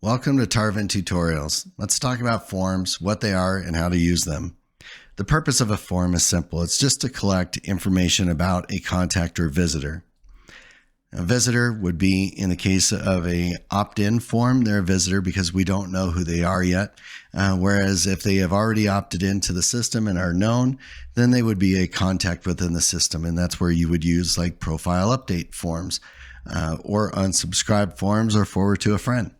Welcome to Tarvin Tutorials. Let's talk about forms, what they are, and how to use them. The purpose of a form is simple. It's just to collect information about a contact or visitor. A visitor would be, in the case of a opt-in form, they're a visitor because we don't know who they are yet. Whereas if they have already opted into the system and are known, then they would be a contact within the system. And that's where you would use like profile update forms or unsubscribe forms or forward to a friend.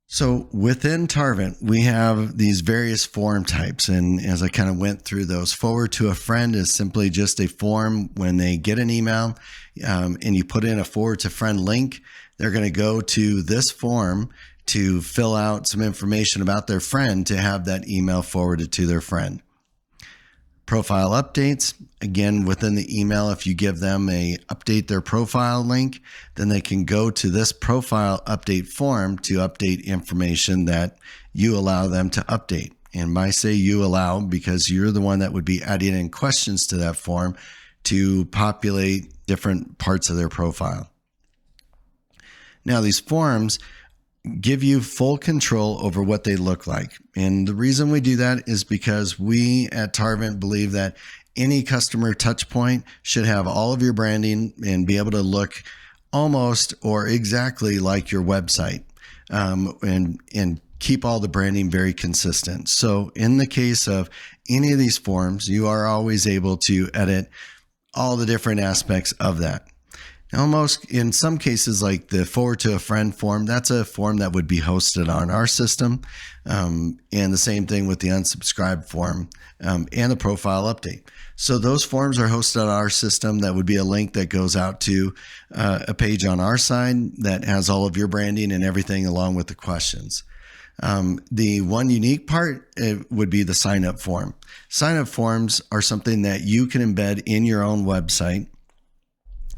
So within Tarvin, we have these various form types. And as I kind of went through those, forward to a friend is simply just a form when they get an email and you put in a forward to friend link, they're going to go to this form to fill out some information about their friend to have that email forwarded to their friend. Profile updates, again, within the email, if you give them a update their profile link, then they can go to this profile update form to update information that you allow them to update. And I say you allow because you're the one that would be adding in questions to that form to populate different parts of their profile. Now, these forms give you full control over what they look like. And the reason we do that is because we at Tarvin believe that any customer touch point should have all of your branding and be able to look almost or exactly like your website, and keep all the branding very consistent. So in the case of any of these forms, you are always able to edit all the different aspects of that. Almost in some cases, like the forward to a friend form, that's a form that would be hosted on our system. And the same thing with the unsubscribe form and the profile update. So those forms are hosted on our system. That would be a link that goes out to a page on our side that has all of your branding and everything along with the questions. The one unique part would be the sign up form. Sign up forms are something that you can embed in your own website.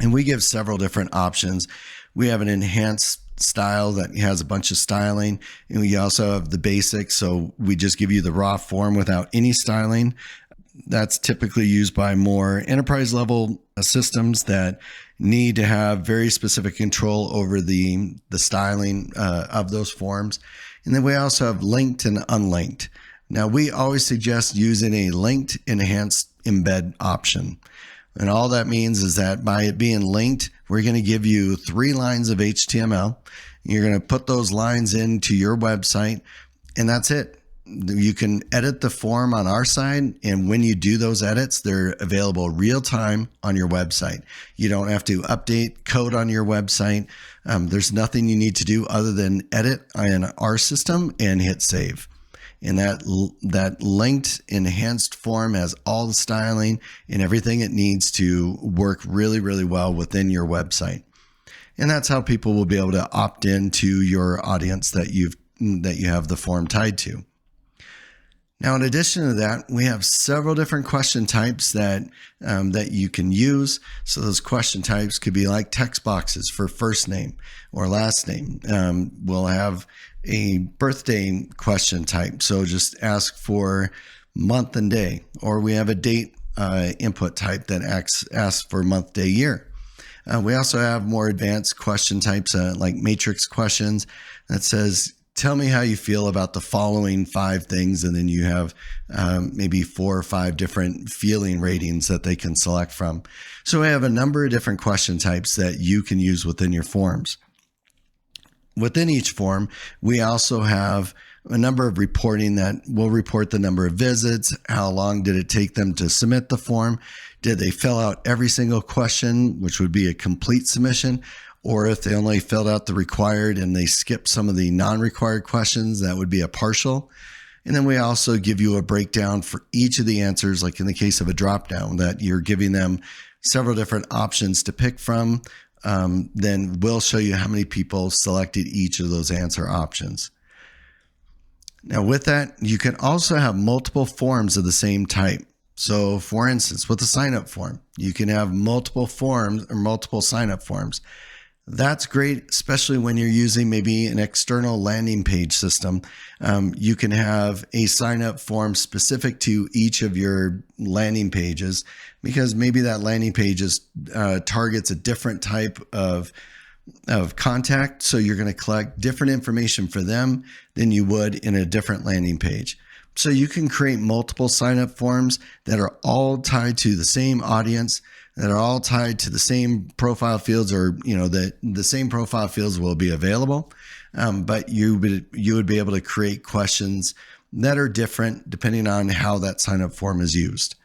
And we give several different options. We have an enhanced style that has a bunch of styling. And we also have the basics. So we just give you the raw form without any styling. That's typically used by more enterprise level systems that need to have very specific control over the styling of those forms. And then we also have linked and unlinked. Now, we always suggest using a linked enhanced embed option. And all that means is that by it being linked, we're going to give you 3 lines of HTML. You're going to put those lines into your website, and that's it. You can edit the form on our side, and when you do those edits, they're available real time on your website. You don't have to update code on your website. There's nothing you need to do other than edit in our system and hit save. And that linked enhanced form has all the styling and everything it needs to work really, really well within your website. And that's how people will be able to opt into your audience that you have the form tied to. Now, in addition to that, we have several different question types that you can use. So those question types could be like text boxes for first name or last name. We'll have a birthday question type. So just ask for month and day, or we have a date input type that asks for month, day, year. We also have more advanced question types like matrix questions that says, tell me how you feel about the following 5 things. And then you have maybe 4 or 5 different feeling ratings that they can select from. So we have a number of different question types that you can use within your forms. Within each form, we also have a number of reporting that will report the number of visits, how long did it take them to submit the form, did they fill out every single question, which would be a complete submission, or if they only filled out the required and they skipped some of the non-required questions, that would be a partial. And then we also give you a breakdown for each of the answers, like in the case of a dropdown, that you're giving them several different options to pick from. Then we'll show you how many people selected each of those answer options. Now with that, you can also have multiple forms of the same type. So for instance, with a sign-up form, you can have multiple forms or multiple sign-up forms. That's great, especially when you're using maybe an external landing page system. You can have a sign-up form specific to each of your landing pages because maybe that landing page targets a different type of of contact. So you're going to collect different information for them than you would in a different landing page. So you can create multiple sign-up forms that are all tied to the same audience, that are all tied to the same profile fields, or the same profile fields will be available. But you would be able to create questions that are different depending on how that sign-up form is used.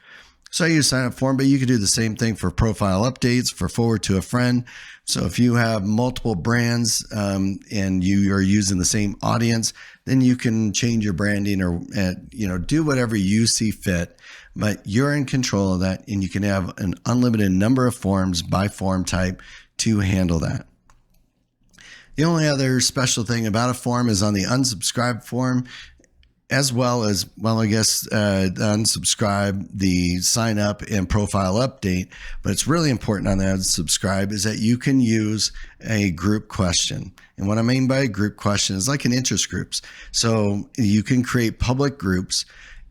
So I use sign-up form, but you could do the same thing for profile updates, for forward to a friend. So if you have multiple brands and you are using the same audience, then you can change your branding or do whatever you see fit. But you're in control of that, and you can have an unlimited number of forms by form type to handle that. The only other special thing about a form is on the unsubscribe form, as well as, the unsubscribe, the sign up and profile update. But it's really important on the unsubscribe is that you can use a group question. And what I mean by a group question is like an interest groups. So you can create public groups,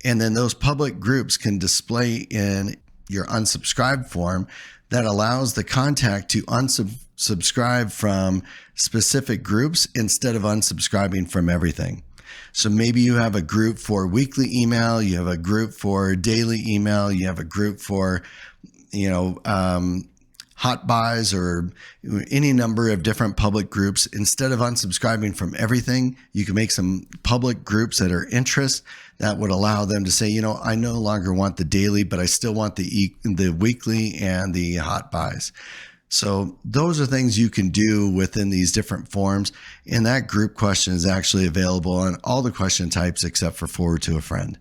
and then those public groups can display in your unsubscribe form that allows the contact to unsubscribe from specific groups instead of unsubscribing from everything. So maybe you have a group for weekly email, you have a group for daily email, you have a group for, hot buys, or any number of different public groups. Instead of unsubscribing from everything, you can make some public groups that are interest that would allow them to say, I no longer want the daily, but I still want the weekly and the hot buys. So those are things you can do within these different forms. And that group question is actually available on all the question types except for forward to a friend.